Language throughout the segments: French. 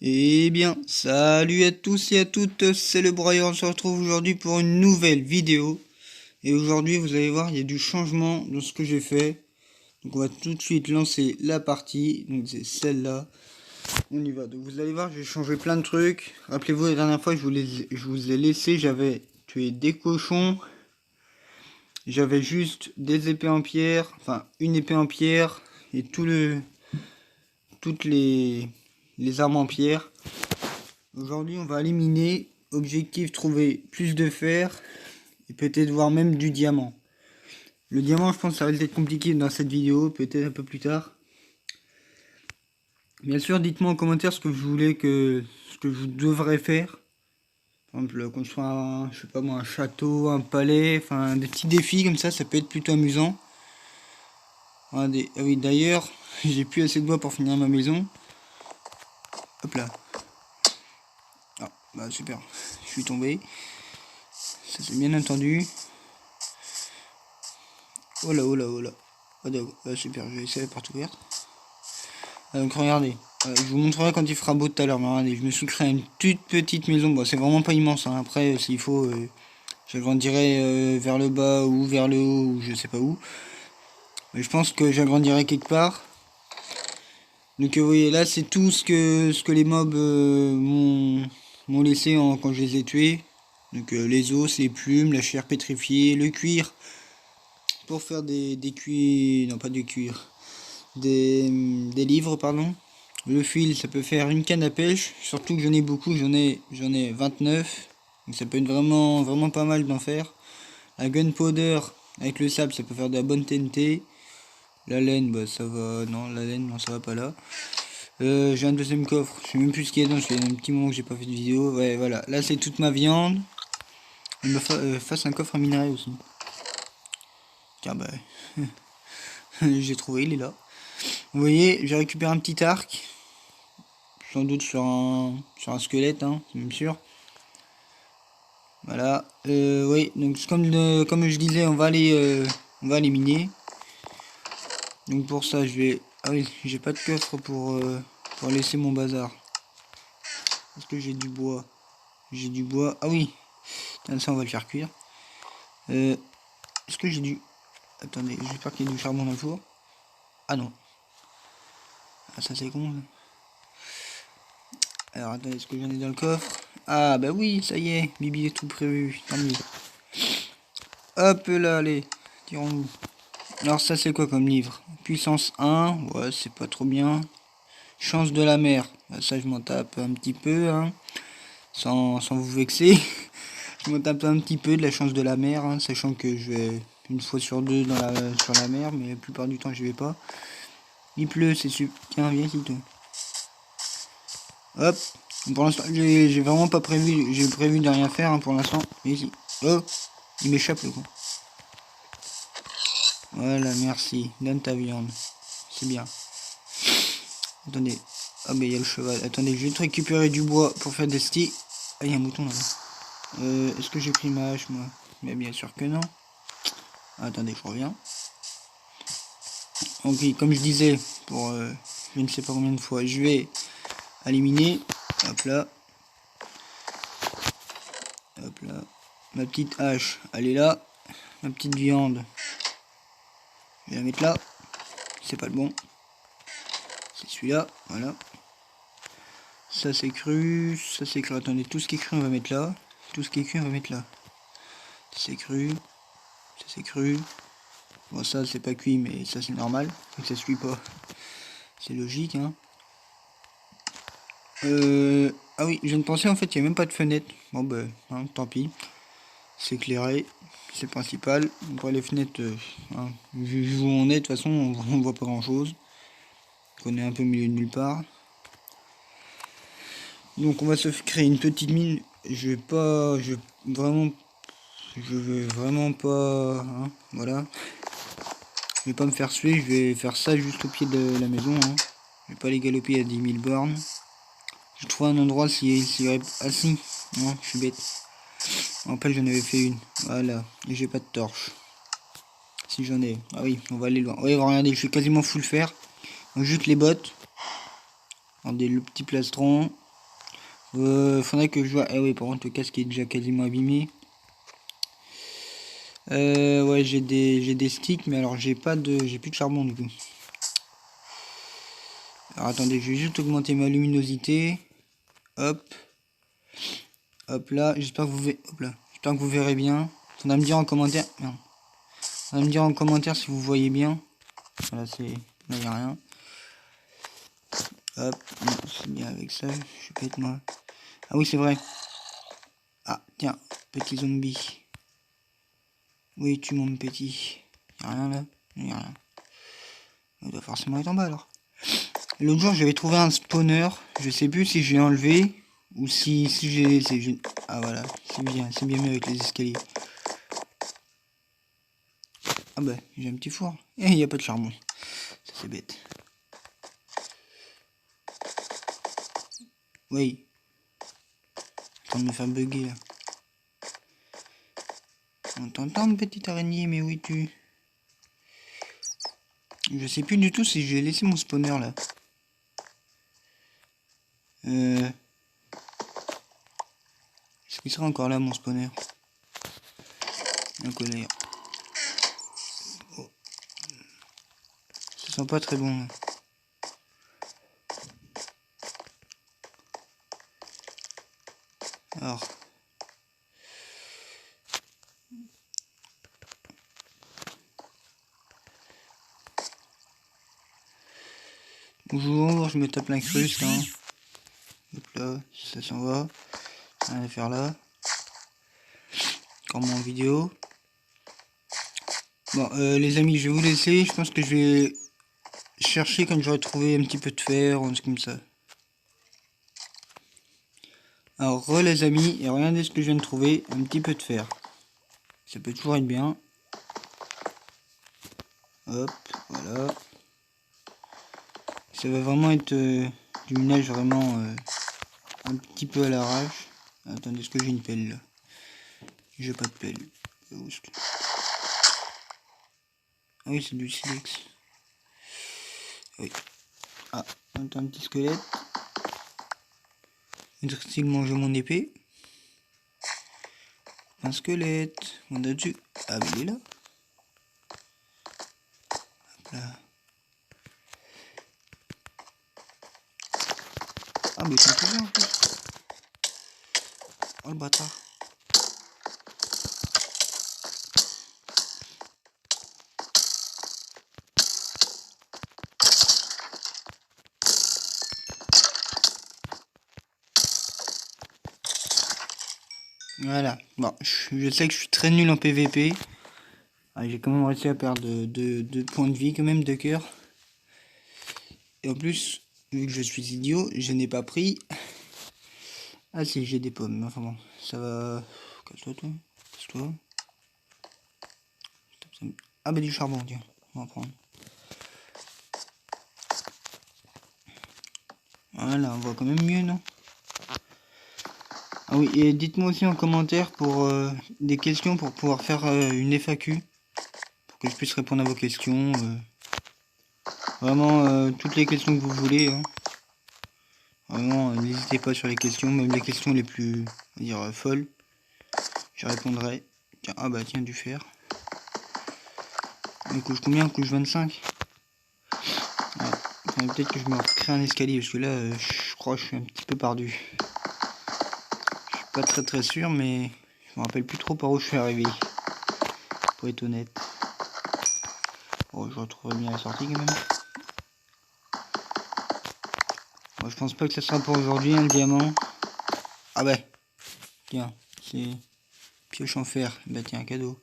Eh bien, salut à tous et à toutes, c'est le Broyeur, on se retrouve aujourd'hui pour une nouvelle vidéo. Et aujourd'hui, vous allez voir, il y a du changement dans ce que j'ai fait. Donc on va tout de suite lancer la partie, donc c'est celle-là. On y va, donc vous allez voir, j'ai changé plein de trucs. Rappelez-vous, la dernière fois, je vous ai laissé, j'avais tué des cochons. J'avais juste des épées en pierre, enfin une épée en pierre et toutes les armes en pierre. Aujourd'hui, on va éliminer. Objectif, trouver plus de fer et peut-être voir même du diamant. Le diamant, je pense que ça va être compliqué dans cette vidéo, peut-être un peu plus tard. Bien sûr, dites-moi en commentaire ce que vous voulez ce que je devrais faire. Par exemple, construire un, je sais pas moi, un château, un palais, enfin des petits défis comme ça peut être plutôt amusant. Ah oui, d'ailleurs, j'ai plus assez de bois pour finir ma maison. Hop là. Ah, bah super, je suis tombé. Ça c'est bien entendu. Oh là, oh là, oh là. Super, je vais essayer la porte ouverte. Donc regardez, je vous montrerai quand il fera beau tout à l'heure. Mais regardez, je me suis créé une toute petite maison. Bon, c'est vraiment pas immense, hein. Après, s'il faut, j'agrandirai vers le bas ou vers le haut, ou je sais pas où. Mais je pense que j'agrandirai quelque part. Donc vous voyez, là, c'est tout ce que les mobs m'ont laissé quand je les ai tués. Donc les os, les plumes, la chair pétrifiée, le cuir. Pour faire des cuirs... Non, pas du cuir. Des livres, pardon. Le fil, ça peut faire une canne à pêche. Surtout que j'en ai beaucoup, j'en ai 29. Donc ça peut être vraiment pas mal d'en faire. La gunpowder, avec le sable, ça peut faire de la bonne TNT. La laine, bah ça va... Non, la laine, non, ça va pas là. J'ai un deuxième coffre. Je sais même plus ce qu'il y a dedans. Ça fait un petit moment que j'ai pas fait de vidéo. Ouais, voilà. Là, c'est toute ma viande. Il me fasse un coffre à minerai aussi. Tiens, bah... j'ai trouvé, il est là. Vous voyez, j'ai récupéré un petit arc. Sans doute sur un squelette, hein, c'est même sûr. Voilà. Oui, donc comme je disais, on va aller miner. Donc pour ça, je vais... Ah oui, j'ai pas de coffre pour laisser mon bazar. Est-ce que j'ai du bois? J'ai du bois. Ah oui. Ça, on va le faire cuire. Est-ce que j'ai du... Attendez, j'espère qu'il y a du charbon dans le four. Ah non. Ah, ça c'est con. Alors attendez, est-ce que j'en ai dans le coffre? Ah bah oui, ça y est, Bibi est tout prévu. Tant mieux. Hop là, allez, tirons-nous. Alors ça c'est quoi comme livre? Puissance 1, ouais c'est pas trop bien. Chance de la mer, bah, ça je m'en tape un petit peu, hein, sans vous vexer. Je m'en tape un petit peu de la chance de la mer, hein, sachant que je vais une fois sur deux sur la mer, mais la plupart du temps je vais pas. Il pleut, c'est super. Tiens, viens ici toi. Hop, pour l'instant j'ai vraiment pas prévu, j'ai prévu de rien faire, hein, pour l'instant. Ici. Oh, il m'échappe le con. Voilà, merci. Donne ta viande. C'est bien. Attendez. Ah, mais il y a le cheval. Attendez, je vais te récupérer du bois pour faire des sticks. Ah, il y a un mouton là-bas. Est-ce que j'ai pris ma hache, moi? Mais bien sûr que non. Attendez, je reviens. Ok, comme je disais, pour je ne sais pas combien de fois, je vais éliminer. Hop là. Hop là. Ma petite hache, elle est là. Ma petite viande, je vais la mettre là. C'est pas le bon. C'est celui-là, voilà. Ça c'est cru, ça c'est cru. Attendez, tout ce qui est cru on va mettre là. Tout ce qui est cru on va mettre là. C'est cru, ça c'est cru. Bon ça c'est pas cuit mais ça c'est normal. Donc ça se cuit pas. C'est logique hein. Ah oui, je viens de penser en fait il n'y a même pas de fenêtre. Bon ben hein, tant pis. C'est éclairé, c'est le principal. Pour les fenêtres, hein, vu où on est, de toute façon on voit pas grand chose. On est un peu au milieu de nulle part. Donc on va se créer une petite mine. Je vais pas. Je vais vraiment pas. Hein, voilà. Je vais pas me faire suer, je vais faire ça juste au pied de la maison. Hein. Je vais pas aller galoper à 10 000 bornes. Je trouve un endroit s'il y aurait... Ah si, non, je suis bête. Je me rappelle, j'en avais fait une. Voilà, et j'ai pas de torche. Si j'en ai. Ah oui, on va aller loin. Oui, regardez, je suis quasiment full fer. Donc juste les bottes. Regardez le petit plastron. Faudrait que je vois. Eh oui, par contre, le casque est déjà quasiment abîmé. Ouais, j'ai des sticks, mais alors j'ai plus de charbon du coup. Alors attendez, je vais juste augmenter ma luminosité. Hop, hop là. J'espère que vous verrez bien. Faudra me dire en commentaire. Non. Faudra me dire en commentaire si vous voyez bien. Voilà, c'est. Là, y a rien. Hop, non, c'est bien avec ça. Je vais pas être moi. Ah oui, c'est vrai. Ah, tiens, petit zombie. Oui, tu mon petit. Y'a rien là? Y'a rien. Il doit forcément être en bas alors. L'autre jour, j'avais trouvé un spawner. Je sais plus si j'ai enlevé ou si j'ai. Ah voilà, c'est bien mieux avec les escaliers. Ah bah, j'ai un petit four. Et il n'y a pas de charbon. Ça c'est bête. Oui. En train de me faire bugger là. On t'entend, petite araignée, mais où es-tu? Je sais plus du tout si j'ai laissé mon spawner là. Est-ce qu'il sera encore là mon spawner? Un colère. Oh. Ça sent pas très bon là. Alors. Bonjour, je me tape l'incruste hein. Hop là, ça s'en va. Rien à faire là. Encore mon vidéo. Bon, les amis, je vais vous laisser. Je pense que je vais chercher quand j'aurai trouvé un petit peu de fer ou un truc comme ça. Alors, les amis, et regardez ce que je viens de trouver. Un petit peu de fer. Ça peut toujours être bien. Hop, voilà. Ça va vraiment être du minage vraiment un petit peu à l'arrache. Attendez, est-ce que j'ai une pelle là? J'ai pas de pelle. Ah oui, c'est du silex. Oui. Ah, un petit squelette. Un qui mange mon épée. Un squelette. On a dessus. Ah, mais il est là. Hop là. Ah, mais ils sont tous là en plus. Oh le bâtard. Voilà. Bon, je sais que je suis très nul en PVP. Ah, j'ai quand même réussi à perdre 2 points de vie, quand même, de cœur. Et en plus, vu que je suis idiot, je n'ai pas pris. Ah si, j'ai des pommes. Enfin bon, ça va. Casse-toi, toi. Casse-toi. Ah bah du charbon, tiens. On va prendre. Voilà, on voit quand même mieux, non? Ah oui, et dites-moi aussi en commentaire pour des questions pour pouvoir faire une FAQ. Pour que je puisse répondre à vos questions. Vraiment, toutes les questions que vous voulez. Hein. Vraiment, n'hésitez pas sur les questions, même les questions les plus, on va dire, folles. Je répondrai. Tiens, ah bah tiens, du fer. Il couche combien? Il couche 25. Ouais. Enfin, peut-être que je me recrée un escalier, parce que là, je crois que je suis un petit peu perdu. Je suis pas très sûr, mais je me rappelle plus trop par où je suis arrivé. Pour être honnête. Bon, je retrouverai bien la sortie quand même. Bon, je pense pas que ça sera pour aujourd'hui, hein, le diamant. Ah bah, tiens, c'est pioche en fer. Bah tiens, un cadeau.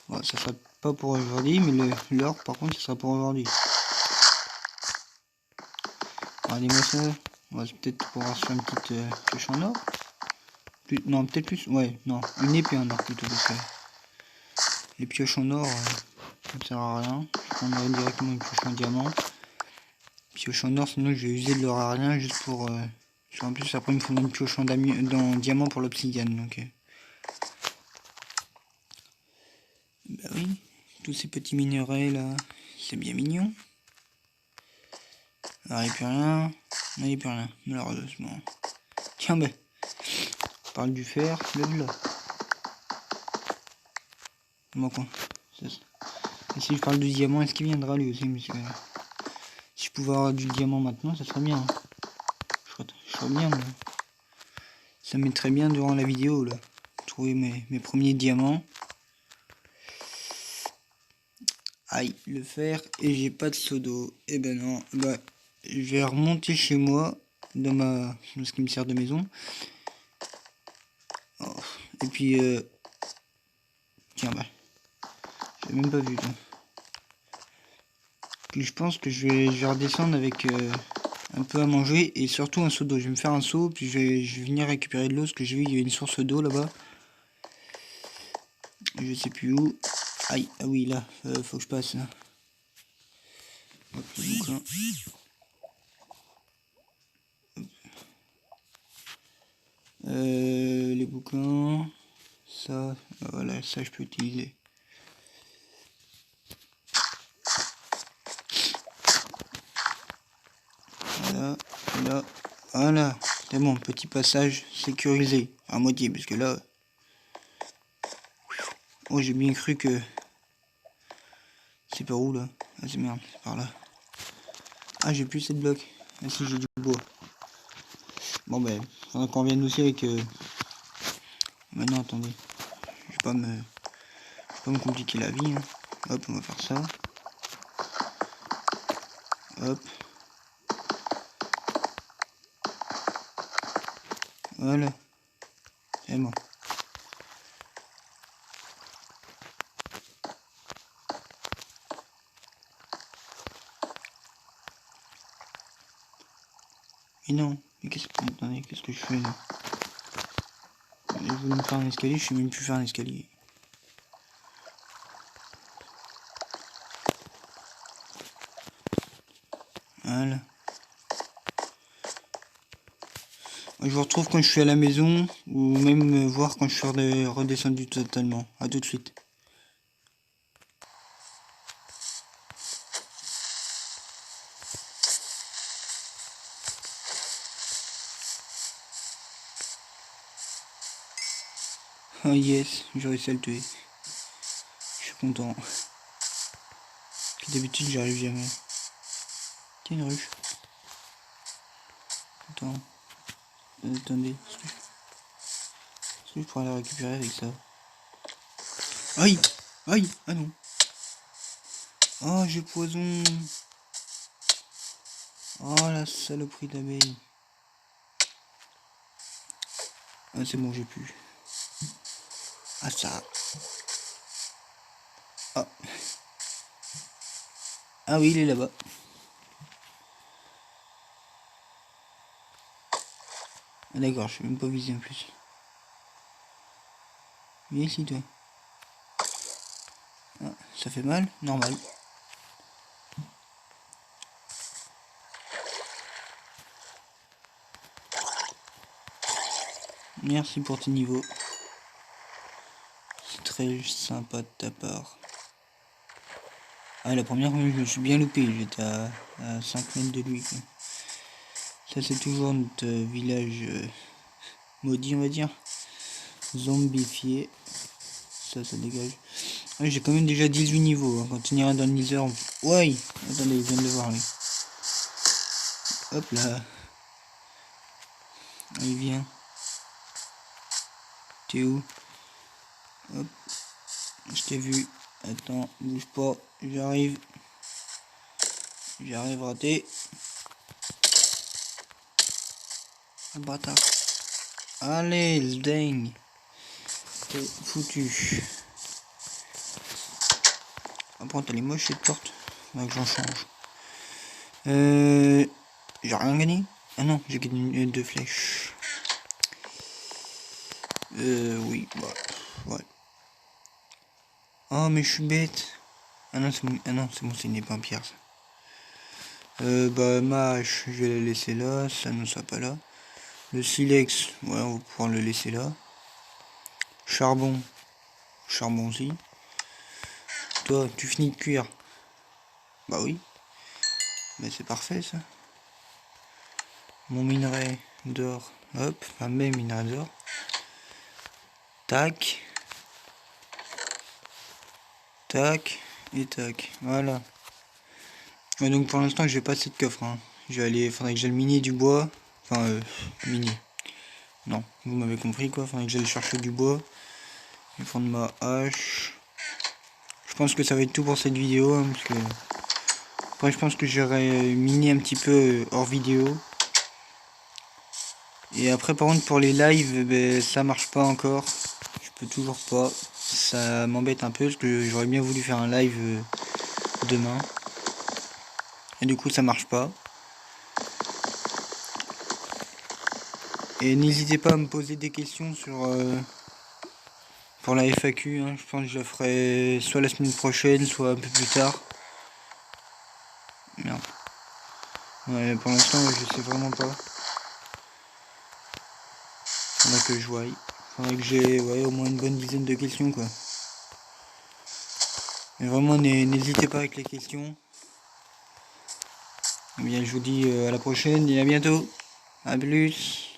Bon, ça sera pas pour aujourd'hui, mais l'or, par contre, ça sera pour aujourd'hui. Regardez-moi ça. On va peut-être pouvoir se faire une petite pioche en or. Non, peut-être plus. Ouais, non. Une épée en or plutôt. Parce que les pioches en or, ça ne sert à rien. Je prendrai directement une pioche en diamant. Pioche en or, sinon je vais user de l'or à rien juste pour. En plus, après, il me faut une pioche en diamant pour l'obsidienne. Donc. Bah oui. Tous ces petits minerais là. C'est bien mignon. Alors, il n'y a plus rien. Non, il n'y a plus rien, malheureusement. Tiens, mais. Je parle du fer, le là. Bon, quoi. Et si je parle du diamant, est-ce qu'il viendra lui aussi, monsieur? Si je pouvais avoir du diamant maintenant, ça serait bien. Hein. Je serais bien, moi. Ça mettrait bien durant la vidéo, là. Trouver mes premiers diamants. Aïe, le fer, et j'ai pas de seau d'eau. Et ben non, bah, je vais remonter chez moi, dans ce qui me sert de maison. Oh. Et puis, tiens, bah, j'ai même pas vu, toi. Puis je pense que je vais redescendre avec un peu à manger et surtout un seau d'eau. Je vais me faire un seau, puis je vais venir récupérer de l'eau, parce que j'ai vu il y a une source d'eau là-bas. Je sais plus où. Aïe, ah oui, là, faut que je passe là. Hop, le bouquin. Les bouquins, ça, voilà, ça je peux utiliser. Voilà, là, voilà, c'est bon, petit passage sécurisé, à moitié, parce que là, oh j'ai bien cru que, c'est par où là? Ah c'est merde, c'est par là. Ah j'ai plus cette bloc, ah si j'ai du bois. Bon ben, faudra qu'on revienne aussi avec, maintenant attendez, je vais pas me compliquer la vie, hein. Hop, on va faire ça. Hop. Voilà. C'est bon. Mais non. Mais qu'est-ce que... Attendez, qu'est-ce que je fais là? Je voulais me faire un escalier, je sais même plus faire un escalier. Voilà. Je vous retrouve quand je suis à la maison, ou même voir quand je suis redescendu totalement. A tout de suite. Oh yes, j'ai réussi à le tuer. Je suis content. D'habitude j'arrive jamais. Tiens une ruche. Attends. Attendez. Est-ce que je pourrais la récupérer avec ça? Aïe! Aïe! Ah non! Oh j'ai poison! Oh la saloperie d'abeille! Ah c'est bon, j'ai plus. Ah ça! Ah! Ah oui, il est là-bas. Ah d'accord, je suis même pas visé en plus. Viens ici toi. Ah, ça fait mal? Normal. Merci pour tes niveaux. C'est très sympa de ta part. Ah la première fois je me suis bien loupé, j'étais à 5 mètres de lui quoi. Ça c'est toujours notre village maudit on va dire. Zombifié. Ça dégage. Ouais, j'ai quand même déjà 18 niveaux, hein. Quand on ira dans le Nether. Ouais. Attendez, il vient de le voir lui. Hop là. Il vient. T'es où? Hop. Je t'ai vu. Attends, bouge pas. J'arrive. J'arrive raté. Le bâtard. Allez, le dingue. T'es foutu. Après, t'as les moches cette porte. Faudra que j'en change. J'ai rien gagné. Ah non, j'ai gagné 2 flèches. Oui, bah, ouais. Oh, mais je suis bête. Ah non, c'est bon, c'est une épée en pierre, ça. Bah, ma hache, je vais la laisser là, ça ne sera pas là. Le silex, ouais, on va pouvoir le laisser là. Charbon, charbon aussi. Toi, tu finis de cuire. Bah oui. Mais c'est parfait, ça. Mon minerai, d'or. Hop, enfin même minerai d'or. Tac. Tac. Et tac. Voilà. Ouais, donc pour l'instant je vais pas assez de coffre. Hein. Je vais aller. Faudrait que j'aille miner du bois. Enfin miner. Non, vous m'avez compris quoi. Faudrait que j'aille chercher du bois. Je vais prendre ma hache. Je pense que ça va être tout pour cette vidéo. Hein, parce que. Après je pense que j'irai miner un petit peu hors vidéo. Et après par contre pour les lives, ben, ça marche pas encore. Je peux toujours pas. Ça m'embête un peu parce que j'aurais bien voulu faire un live demain. Et du coup ça marche pas. Et n'hésitez pas à me poser des questions sur pour la FAQ. Hein. Je pense que je la ferai soit la semaine prochaine, soit un peu plus tard. Merde. Ouais, pour l'instant je sais vraiment pas. Faudrait que je voie. Faudrait que j'ai au moins une bonne dizaine de questions quoi. Mais vraiment n'hésitez pas avec les questions. Eh bien je vous dis à la prochaine et à bientôt. A plus.